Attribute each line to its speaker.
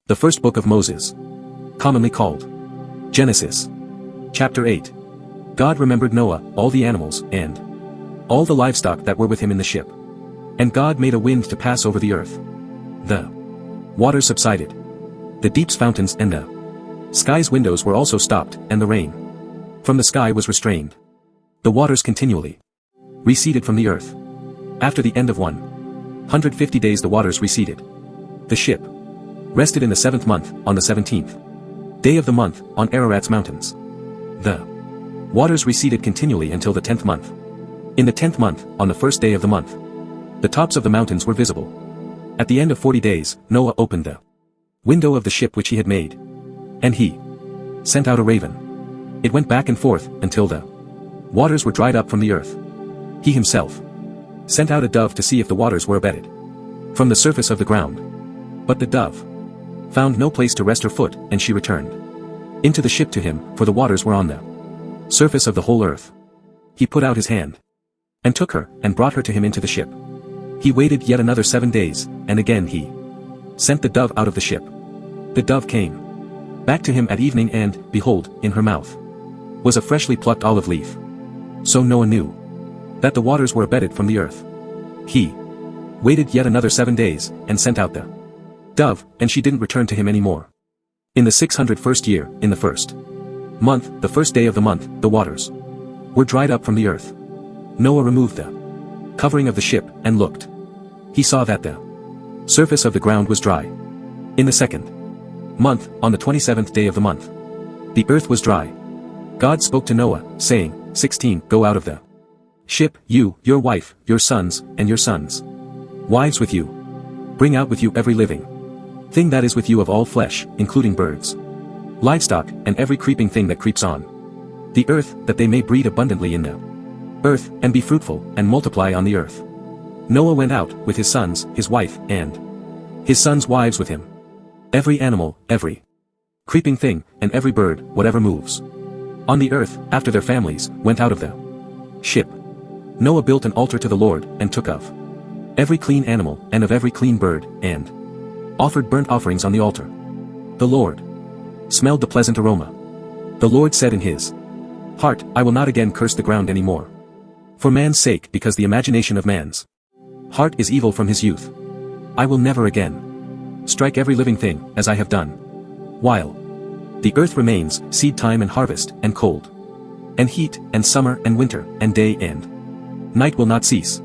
Speaker 1: The first book of Moses. Commonly called Genesis. Chapter 8. God remembered Noah, all the animals, and all the livestock that were with him in the ship. And God made a wind to pass over the earth. The waters subsided. The deep's fountains and the sky's windows were also stopped, and the rain from the sky was restrained. The waters continually receded from the earth. After the end of 150 days the waters receded. The ship rested in the 7th month, on the 17th day of the month, on Ararat's mountains. The waters receded continually until the 10th month. In the 10th month, on the 1st day of the month, the tops of the mountains were visible. At the end of 40 days, Noah opened the window of the ship which he had made. And he sent out a raven. It went back and forth, until the waters were dried up from the earth. He himself sent out a dove to see if the waters were abated from the surface of the ground. But the dove found no place to rest her foot, and she returned into the ship to him, for the waters were on the surface of the whole earth. He put out his hand, and took her, and brought her to him into the ship. He waited yet another 7 days, and again he sent the dove out of the ship. The dove came back to him at evening, and, behold, in her mouth was a freshly plucked olive leaf. So Noah knew that the waters were abated from the earth. He waited yet another 7 days, and sent out the dove, and she didn't return to him any more. In the 601st year, in the 1st month, the 1st day of the month, the waters were dried up from the earth. Noah removed the covering of the ship, and looked. He saw that the surface of the ground was dry. In the 2nd month, on the 27th day of the month, the earth was dry. God spoke to Noah, saying, 16 Go out of the ship, you, your wife, your sons, and your sons' wives with you. Bring out with you every living thing that is with you of all flesh, including birds, livestock, and every creeping thing that creeps on the earth, that they may breed abundantly in the earth, and be fruitful, and multiply on the earth. Noah went out, with his sons, his wife, and his sons' wives with him. Every animal, every creeping thing, and every bird, whatever moves on the earth, after their families, went out of the ship. Noah built an altar to the Lord, and took of every clean animal, and of every clean bird, and offered burnt offerings on the altar. The Lord smelled the pleasant aroma. The Lord said in his heart, I will not again curse the ground any more for man's sake, because the imagination of man's heart is evil from his youth. I will never again strike every living thing, as I have done, while the earth remains, seed time and harvest, and cold, and heat, and summer, and winter, and day and night will not cease.